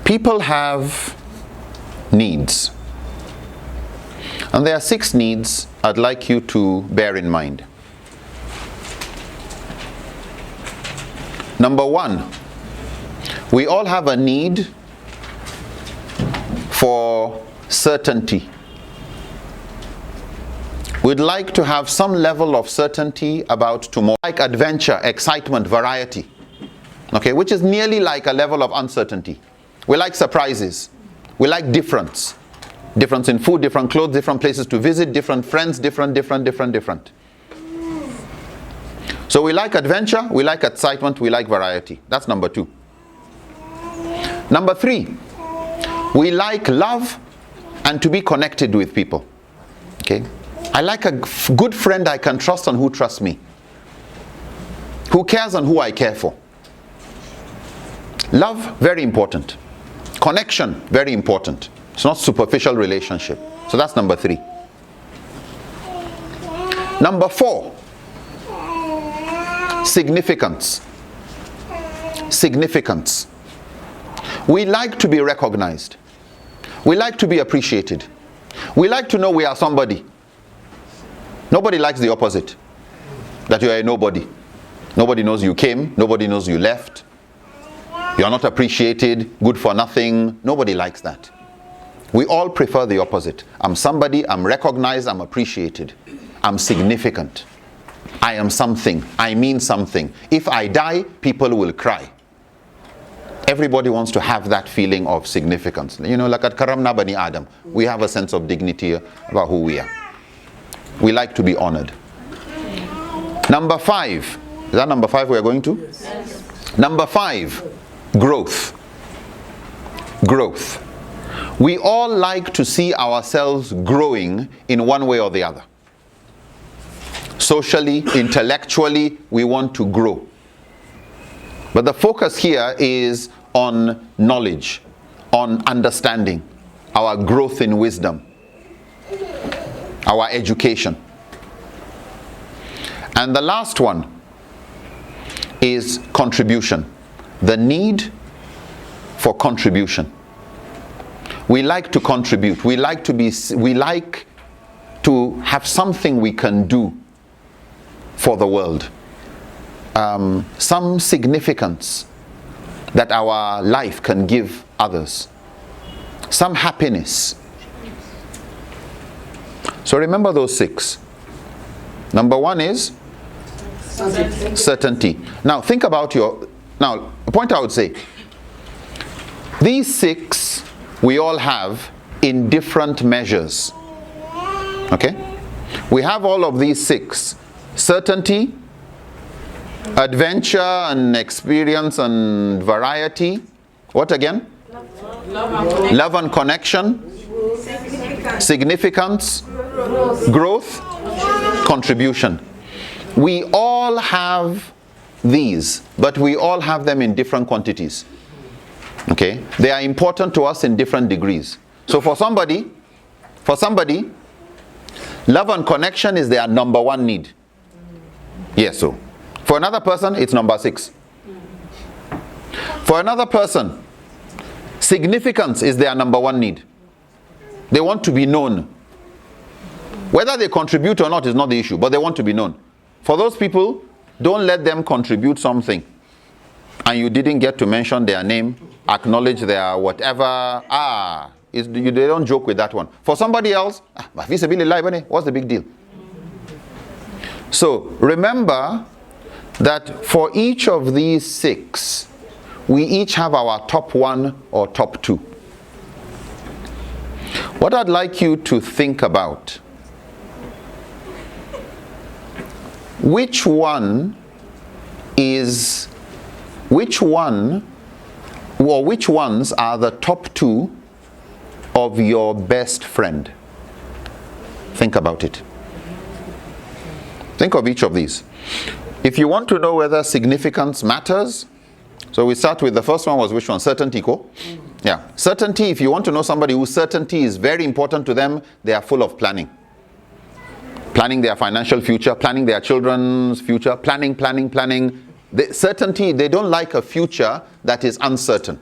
People have needs. And there are 6 needs I'd like you to bear in mind. Number 1, we all have a need for certainty. We'd like to have some level of certainty about tomorrow, like adventure, excitement, variety, okay, which is nearly like a level of uncertainty. We like surprises. We like difference. Difference in food, different clothes, different places to visit, different friends, different. So we like adventure, we like excitement, we like variety. That's number 2. Number 3, we like love and to be connected with people. Okay? I like a good friend I can trust and who trusts me. Who cares and who I care for. Love, very important. Connection, very important. It's not superficial relationship. So that's number 3. Number 4, significance. Significance. We like to be recognized. We like to be appreciated. We like to know we are somebody. Nobody likes the opposite. That you are a nobody. Nobody knows you came. Nobody knows you left. You are not appreciated. Good for nothing. Nobody likes that. We all prefer the opposite. I'm somebody. I'm recognized. I'm appreciated. I'm significant. I am something. I mean something. If I die, people will cry. Everybody wants to have that feeling of significance. You know, like at Karamna Bani Adam, we have a sense of dignity about who we are. We like to be honored. Number 5. Is that number 5 we are going to? Yes. Number 5, growth. Growth. We all like to see ourselves growing in one way or the other. Socially, intellectually, we want to grow. But the focus here is on knowledge, on understanding, our growth in wisdom, our education. And the last one is contribution. The need for contribution. We like to contribute. We like to have something we can do for the world. Some significance that our life can give others. Some happiness. So remember those 6. Number 1 is certainty. Now think about the point I would say, these 6 we all have in different measures. Okay? We have all of these 6. Certainty, adventure and experience and variety. What again? Love and connection. Significance. Growth. Contribution. We all have these, but we all have them in different quantities. Okay? They are important to us in different degrees. So for somebody, love and connection is their number 1 need. Yes, so. For another person, it's number 6. For another person, significance is their number 1 need. They want to be known. Whether they contribute or not is not the issue, but they want to be known. For those people, don't let them contribute something and you didn't get to mention their name, acknowledge their whatever. They don't joke with that one. For somebody else, what's the big deal? So remember that for each of these 6, we each have our top 1 or top 2. What I'd like you to think about, which ones are the top 2 of your best friend? Think about it. Think of each of these. If you want to know whether significance matters, so we start with the first one was which one? Certainty, ko? Yeah. Certainty, if you want to know somebody whose certainty is very important to them, they are full of planning. Planning their financial future, planning their children's future, planning. Certainty, they don't like a future that is uncertain.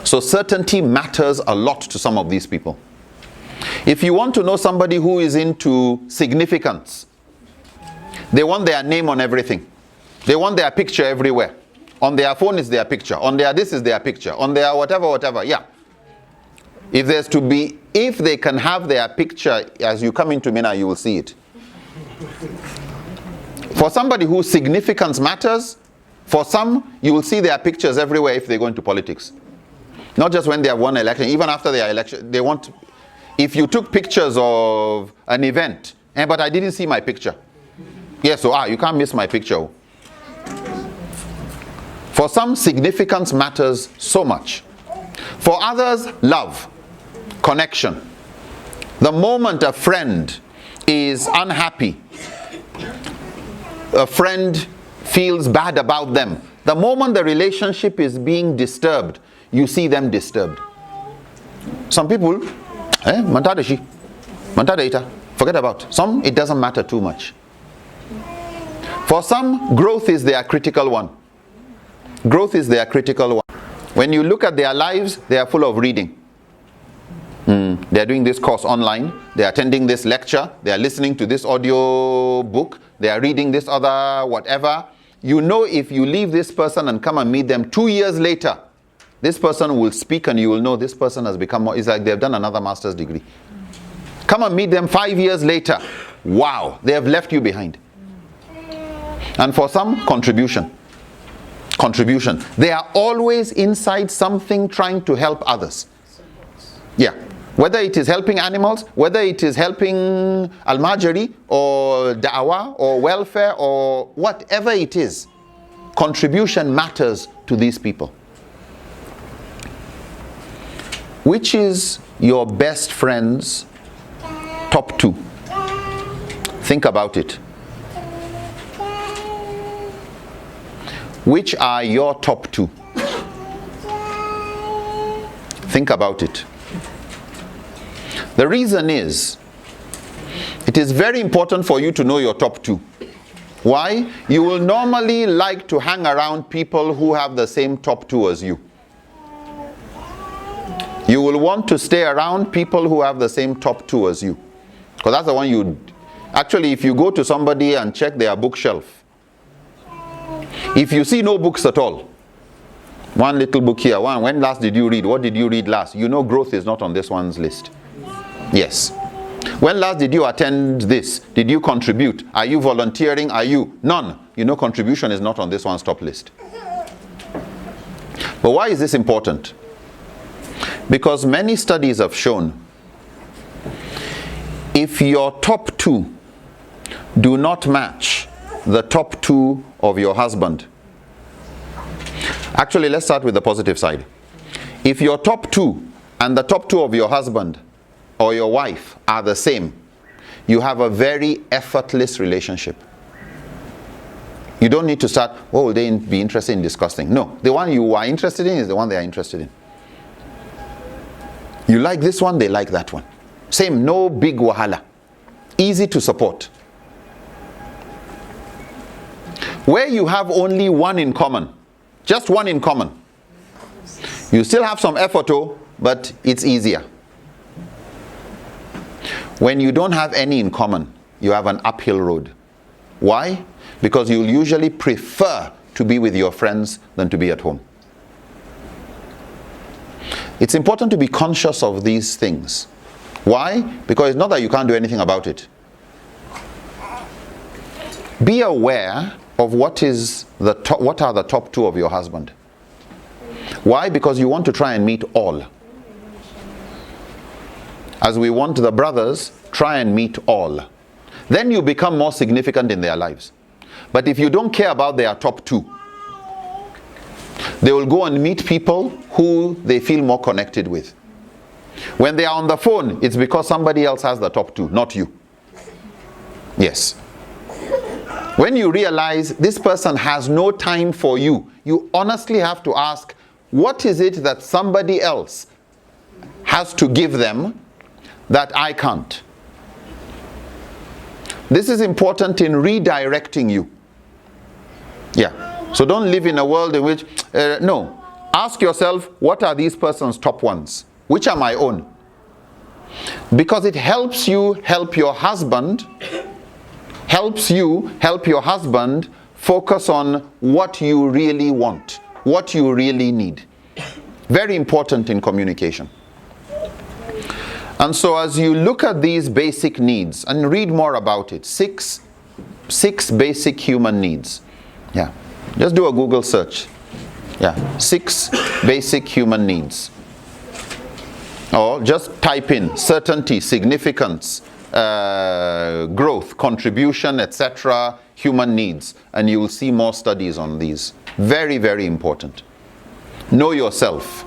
So certainty matters a lot to some of these people. If you want to know somebody who is into significance, they want their name on everything. They want their picture everywhere. On their phone is their picture. On their this is their picture. On their whatever. Yeah. If they can have their picture as you come into Mina, you will see it. For somebody whose significance matters, for some, you will see their pictures everywhere if they go into politics. Not just when they have won an election, even after their election, they want, if you took pictures of an event, but I didn't see my picture. Yes, so you can't miss my picture. For some, significance matters so much. For others, love, connection. The moment a friend is unhappy, a friend feels bad about them, the moment the relationship is being disturbed, you see them disturbed. Some people, forget about. Some, it doesn't matter too much. For some, growth is their critical one. Growth is their critical one. When you look at their lives, they are full of reading. They are doing this course online. They are attending this lecture. They are listening to this audio book. They are reading this other whatever. You know, if you leave this person and come and meet them 2 years later, this person will speak and you will know this person has become more. It's like they've done another master's degree. Come and meet them 5 years later. Wow, they have left you behind. And for some, contribution. They are always inside something trying to help others. Yeah. Whether it is helping animals, whether it is helping al-majari or da'wah or welfare or whatever it is, contribution matters to these people. Which is your best friend's top 2? Think about it. Which are your top 2? Think about it. The reason is, it is very important for you to know your top 2. Why? You will normally like to hang around people who have the same top 2 as you. You will want to stay around people who have the same top 2 as you. Because that's the one you... Actually, if you go to somebody and check their bookshelf, if you see no books at all, one little book here, when last did you read? What did you read last? You know growth is not on this one's list. Yes. When last did you attend this? Did you contribute? Are you volunteering? Are you? None. You know contribution is not on this one's top list. But why is this important? Because many studies have shown if your top 2 do not match the top 2 of your husband. Actually, let's start with the positive side. If your top 2 and the top 2 of your husband or your wife are the same, you have a very effortless relationship. You don't need to start, what will they be interested in discussing? No, the one you are interested in is the one they are interested in. You like this one, they like that one. Same, no big wahala. Easy to support. Where you have only one in common, just one in common, you still have some effort, but it's easier. When you don't have any in common, you have an uphill road. Why? Because you'll usually prefer to be with your friends than to be at home. It's important to be conscious of these things. Why? Because it's not that you can't do anything about it. Be aware of what are the top 2 of your husband. Why? Because you want to try and meet all. As we want the brothers, try and meet all. Then you become more significant in their lives. But if you don't care about their top 2, they will go and meet people who they feel more connected with. When they are on the phone, it's because somebody else has the top 2, not you. Yes. When you realize this person has no time for you, you honestly have to ask, what is it that somebody else has to give them that I can't? This is important in redirecting you. Yeah. So don't live in a world in which, no. Ask yourself, what are these person's top ones? Which are my own? Because it helps you help your husband, focus on what you really want, what you really need. Very important in communication. And so as you look at these basic needs and read more about it, six basic human needs. Yeah, just do a Google search. Yeah, 6 basic human needs. Or just type in certainty, significance, growth, contribution, etc., human needs, and you will see more studies on these. Very, very important. Know yourself,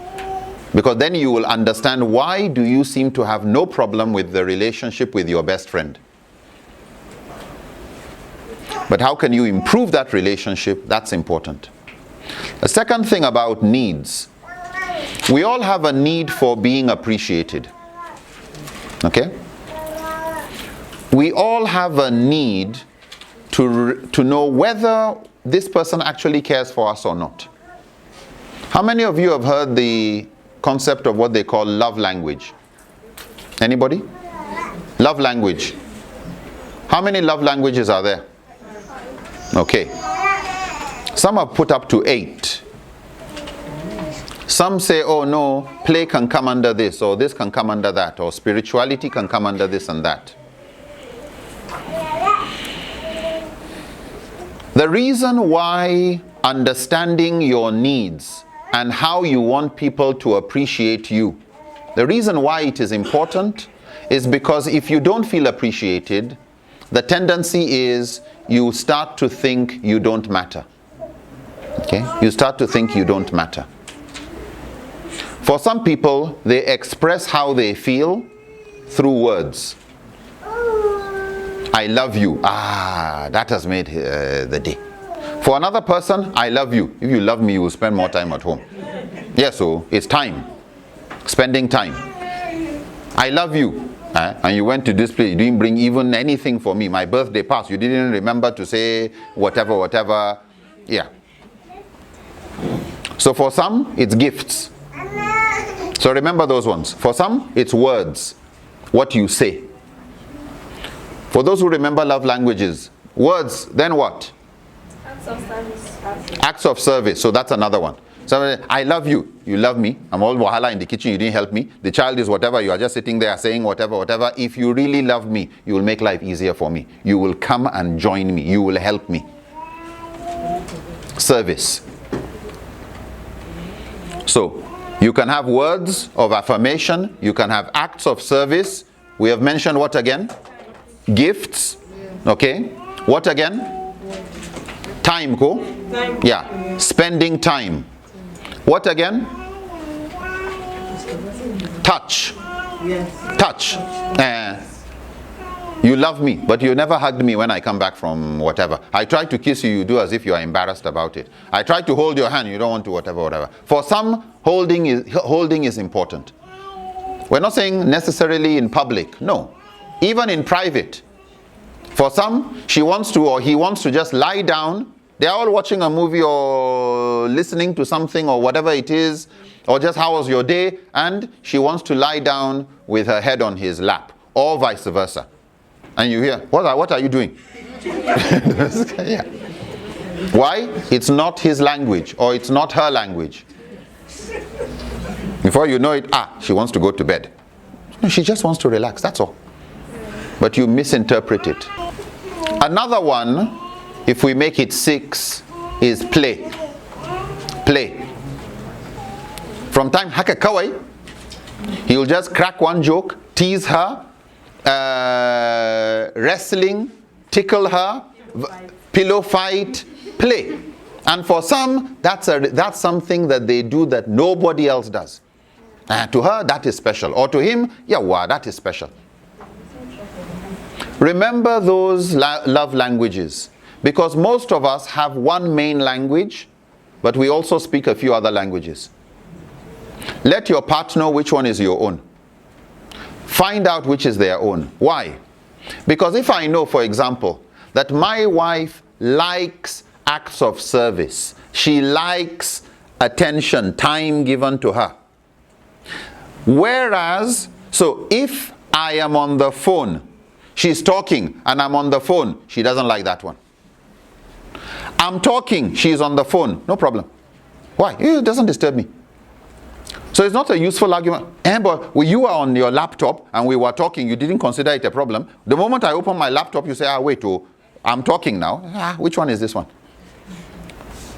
because then you will understand why do you seem to have no problem with the relationship with your best friend. But how can you improve that relationship? That's important. The second thing about needs, we all have a need for being appreciated. Okay? We all have a need to know whether this person actually cares for us or not. How many of you have heard the concept of what they call love language? Anybody? Love language. How many love languages are there? Okay. Some have put up to 8. Some say, oh no, play can come under this, or this can come under that, or spirituality can come under this and that. The reason why understanding your needs and how you want people to appreciate you, the reason why it is important is because if you don't feel appreciated, the tendency is you start to think you don't matter. Okay? You start to think you don't matter. For some people, they express how they feel through words. I love you. Ah, that has made the day. For another person, I love you. If you love me, you will spend more time at home. Yeah, so it's time. Spending time. I love you. And you went to this place, you didn't bring even anything for me. My birthday passed, you didn't remember to say whatever. Yeah. So for some, it's gifts. So remember those ones. For some, it's words. What you say. For those who remember love languages, words, then what? Acts of service. Acts of service. So that's another one. So I love you. You love me. I'm all wahala in the kitchen. You didn't help me. The child is whatever. You are just sitting there saying whatever. If you really love me, you will make life easier for me. You will come and join me. You will help me. Service. So you can have words of affirmation. You can have acts of service. We have mentioned what again? Gifts. Okay. What again? Time, go? Yeah. Spending time. What again? Touch. Yes. Touch. You love me, but you never hugged me when I come back from whatever. I try to kiss you, you do as if you are embarrassed about it. I try to hold your hand, you don't want to whatever. For some, holding is important. We're not saying necessarily in public, no. Even in private. For some, she wants to or he wants to just lie down. They're all watching a movie or listening to something or whatever it is, or just how was your day, and she wants to lie down with her head on his lap, or vice versa. And you hear, what are you doing? Yeah. Why? It's not his language, or it's not her language. Before you know it, she wants to go to bed. No, she just wants to relax, that's all. But you misinterpret it. Another one, if we make it 6, is play. Play. From time, haka kawai, he will just crack one joke, tease her, wrestling, tickle her, pillow fight, play. And for some, that's something that they do that nobody else does. To her, that is special. Or to him, that is special. Remember those love languages. Because most of us have one main language, but we also speak a few other languages. Let your partner know which one is your own. Find out which is their own. Why? Because if I know, for example, that my wife likes acts of service, she likes attention, time given to her. Whereas, so if I am on the phone, she's talking and I'm on the phone, she doesn't like that one. I'm talking, she's on the phone, no problem. Why? It doesn't disturb me. So it's not a useful argument. But when you are on your laptop and we were talking, you didn't consider it a problem. The moment I open my laptop, you say, wait, I'm talking now. Which one is this one?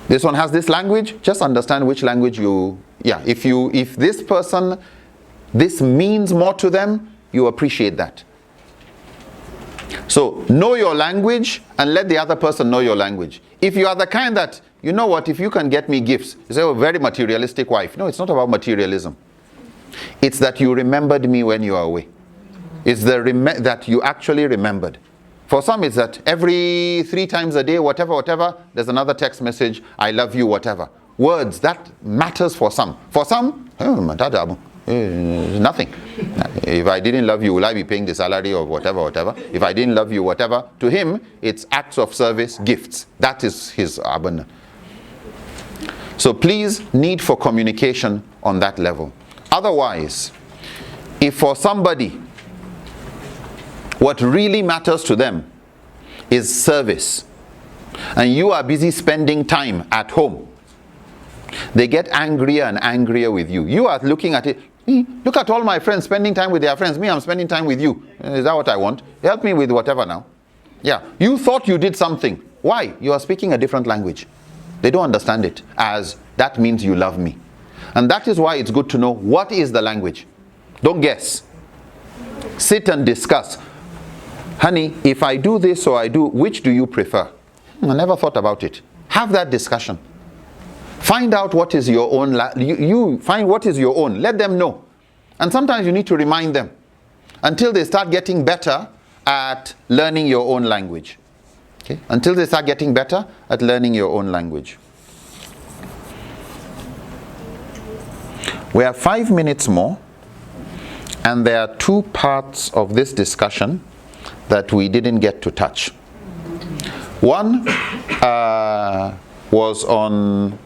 This one has this language. Just understand which language if this person, this means more to them, you appreciate that. So know your language and let the other person know your language. If you are the kind that, you know what, if you can get me gifts, you say, very materialistic wife. No, it's not about materialism. It's that you remembered me when you are away. It's that you actually remembered. For some, it's that every 3 times a day, whatever, there's another text message, I love you, whatever. Words, that matters for some. For some, nothing. If I didn't love you, will I be paying the salary or whatever? If I didn't love you, whatever. To him, it's acts of service, gifts. That is his abundance. So please, need for communication on that level. Otherwise, if for somebody, what really matters to them is service, and you are busy spending time at home, they get angrier and angrier with you. You are looking at it, look at all my friends spending time with their friends. Me, I'm spending time with you. Is that what I want? Help me with whatever now. Yeah, you thought you did something. Why? You are speaking a different language. They don't understand it as that means you love me. And that is why it's good to know what is the language. Don't guess. Sit and discuss. Honey, if I do this or I do, which do you prefer? I never thought about it. Have that discussion. Find out what is your own. You find what is your own. Let them know. And sometimes you need to remind them until they start getting better at learning your own language. Okay? Until they start getting better at learning your own language. We have 5 minutes more, and there are 2 parts of this discussion that we didn't get to touch. One was on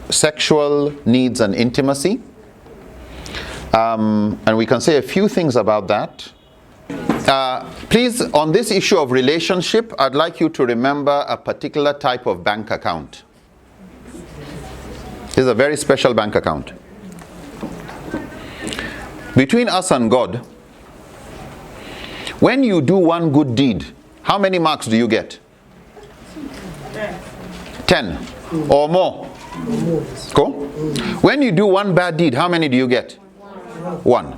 sexual needs and intimacy, and we can say a few things about that. Please, on this issue of relationship, I'd like you to remember a particular type of bank account. This is a very special bank account. Between us and God, when you do one good deed, how many marks do you get? 10 or more. Cool? When you do one bad deed, how many do you get? 1.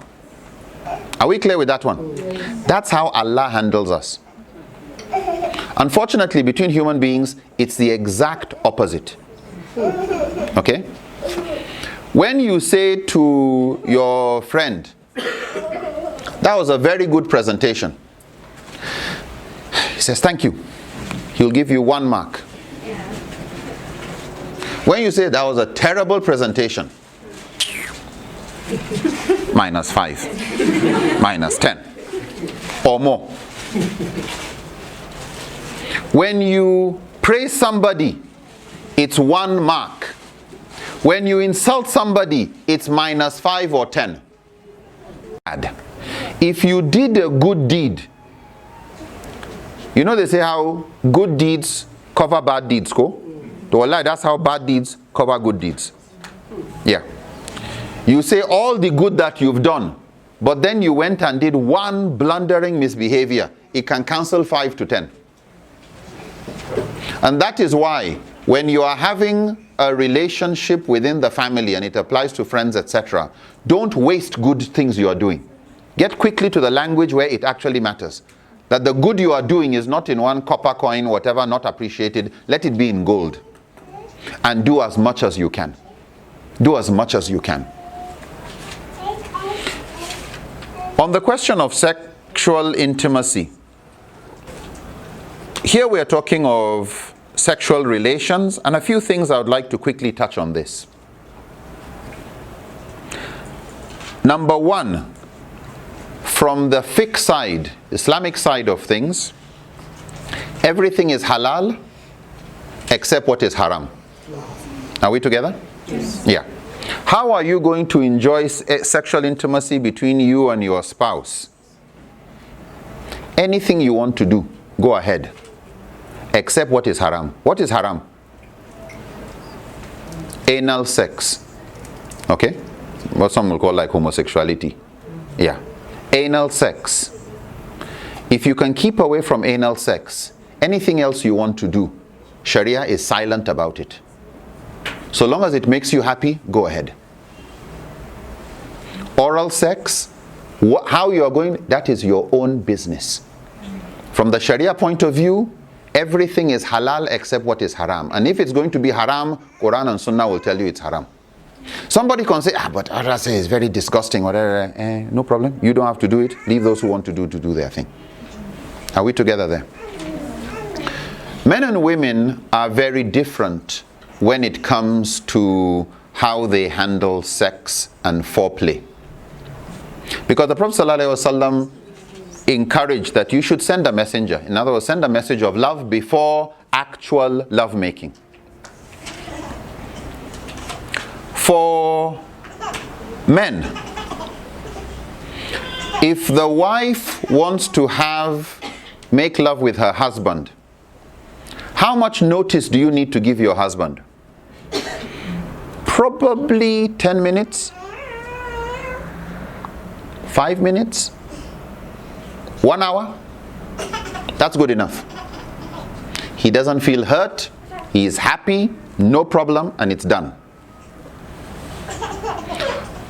Are we clear with that one? That's how Allah handles us. Unfortunately, between human beings, it's the exact opposite. Okay? When you say to your friend, that was a very good presentation, he says, thank you. He'll give you 1 mark. When you say that was a terrible presentation, -5, -10 or more. When you praise somebody, it's 1 mark. When you insult somebody, it's -5 or 10. If you did a good deed, you know they say how good deeds cover bad deeds, go? That's how bad deeds cover good deeds. Yeah. You say all the good that you've done, but then you went and did 1 blundering misbehavior. It can cancel 5 to 10. And that is why when you are having a relationship within the family, and it applies to friends, etc., don't waste good things you are doing. Get quickly to the language where it actually matters. That the good you are doing is not in 1 copper coin, whatever, not appreciated. Let it be in gold. And do as much as you can. Do as much as you can. On the question of sexual intimacy, here we are talking of sexual relations, and a few things I would like to quickly touch on this. Number 1, from the fiqh side, Islamic side of things, everything is halal except what is haram. Are we together? Yeah. How are you going to enjoy sexual intimacy between you and your spouse? Anything you want to do, go ahead. Except what is haram. What is haram? Anal sex. Okay? What some will call like homosexuality. Yeah. Anal sex. If you can keep away from anal sex, anything else you want to do, Sharia is silent about it. So long as it makes you happy, go ahead. Oral sex, how you are going, that is your own business. From the Sharia point of view, everything is halal except what is haram. And if it's going to be haram, Quran and Sunnah will tell you it's haram. Somebody can say, but Allah says it's very disgusting, whatever. No problem. You don't have to do it. Leave those who want to do their thing. Are we together there? Men and women are very different when it comes to how they handle sex and foreplay. Because the Prophet ﷺ encouraged that you should send a messenger. In other words, send a message of love before actual lovemaking. For men, if the wife wants to make love with her husband, how much notice do you need to give your husband? Probably 10 minutes, 5 minutes, 1 hour. That's good enough. He doesn't feel hurt, he is happy, no problem, and it's done.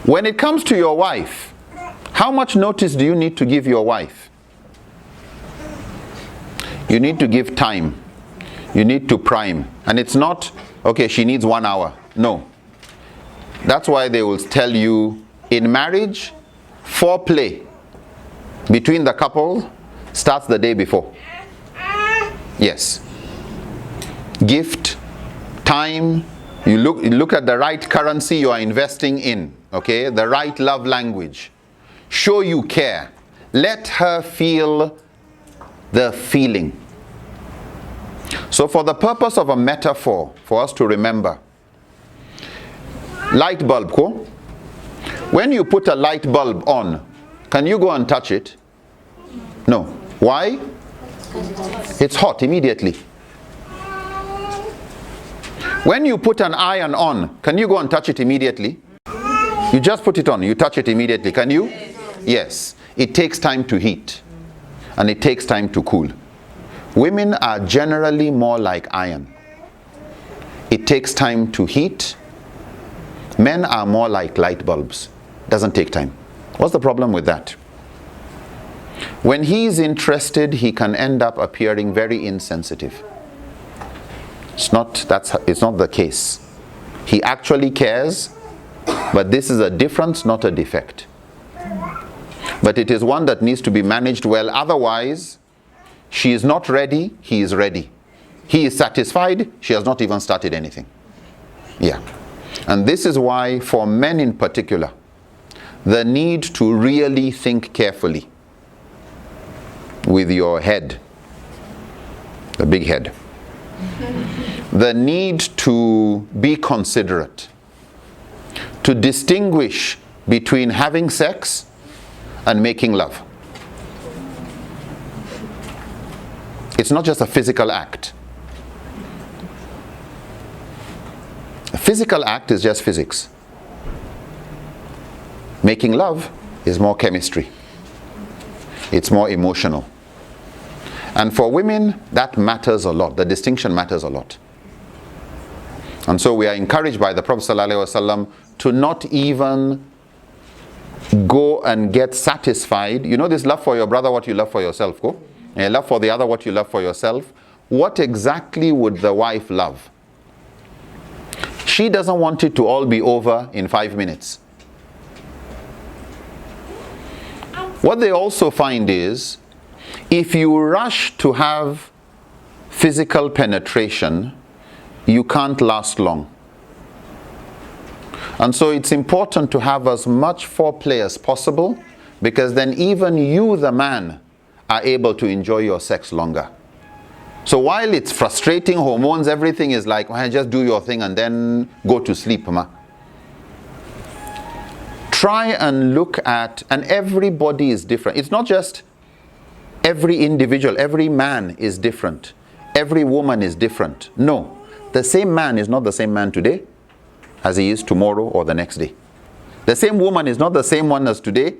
When it comes to your wife, how much notice do you need to give your wife? You need to give time. You need to prime. And it's not, okay, she needs 1 hour. No. That's why they will tell you, in marriage, foreplay between the couple starts the day before. Yes. Gift, time, you look at the right currency you are investing in. Okay, the right love language. Show you care. Let her feel the feeling. So for the purpose of a metaphor, for us to remember, light bulb, cool? When you put a light bulb on, can you go and touch it? No. Why? It's hot immediately. When you put an iron on, can you go and touch it immediately? You just put it on, you touch it immediately. Can you? Yes. It takes time to heat. And it takes time to cool. Women are generally more like iron. It takes time to heat. Men are more like light bulbs. Doesn't take time. What's the problem with that? When he's interested, he can end up appearing very insensitive. It's not the case. He actually cares, but this is a difference, not a defect. But it is one that needs to be managed well. Otherwise, she is not ready, he is ready. He is satisfied, she has not even started anything. Yeah. And this is why, for men in particular, the need to really think carefully with your head, the big head. The need to be considerate, to distinguish between having sex and making love. It's not just a physical act. A physical act is just physics. Making love is more chemistry. It's more emotional. And for women, that matters a lot. The distinction matters a lot. And so we are encouraged by the Prophet ﷺ to not even go and get satisfied. You know this love for your brother, what you love for yourself, go? And love for the other, what you love for yourself. What exactly would the wife love? She doesn't want it to all be over in 5 minutes. What they also find is, if you rush to have physical penetration, you can't last long. And so it's important to have as much foreplay as possible, because then even you, the man, are able to enjoy your sex longer. So while it's frustrating, hormones, everything is like, well, just do your thing and then go to sleep, ma. Try and look at, and everybody is different. It's not just every individual, every man is different. Every woman is different. No, the same man is not the same man today as he is tomorrow or the next day. The same woman is not the same one as today.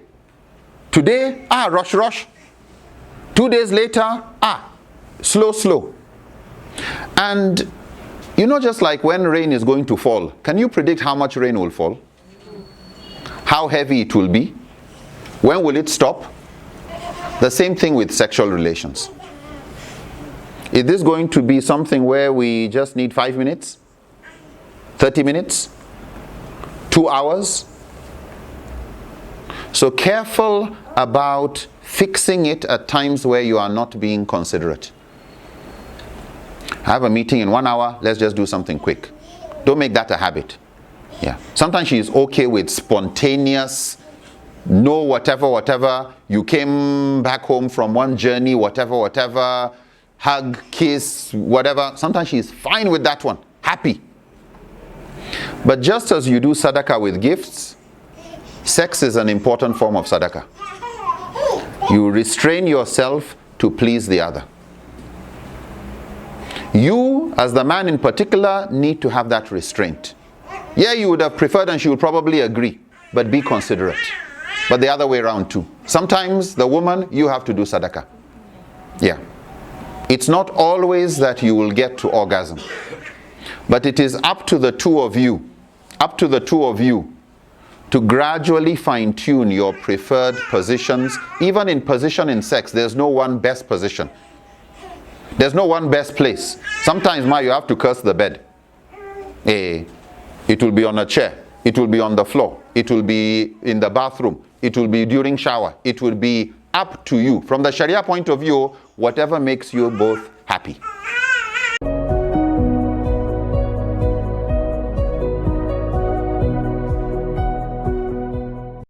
Today, rush, rush. 2 days later, slow, slow. And you know, just like when rain is going to fall, can you predict how much rain will fall? How heavy it will be? When will it stop? The same thing with sexual relations. Is this going to be something where we just need 5 minutes? 30 minutes? 2 hours? So careful about fixing it at times where you are not being considerate. I have a meeting in 1 hour, let's just do something quick. Don't make that a habit. Yeah. Sometimes she is okay with spontaneous, no whatever, you came back home from one journey, whatever, hug, kiss, whatever. Sometimes she is fine with that one, happy. But just as you do sadaqah with gifts, sex is an important form of sadaqah. You restrain yourself to please the other. You, as the man in particular, need to have that restraint. Yeah, you would have preferred and she would probably agree, but be considerate. But the other way around too. Sometimes the woman, you have to do sadaqah. Yeah. It's not always that you will get to orgasm. But it is up to the two of you, to gradually fine-tune your preferred positions. Even in position in sex, there's no one best position. There's no one best place. Sometimes, you have to curse the bed. It will be on a chair. It will be on the floor. It will be in the bathroom. It will be during shower. It will be up to you. From the Sharia point of view, whatever makes you both happy.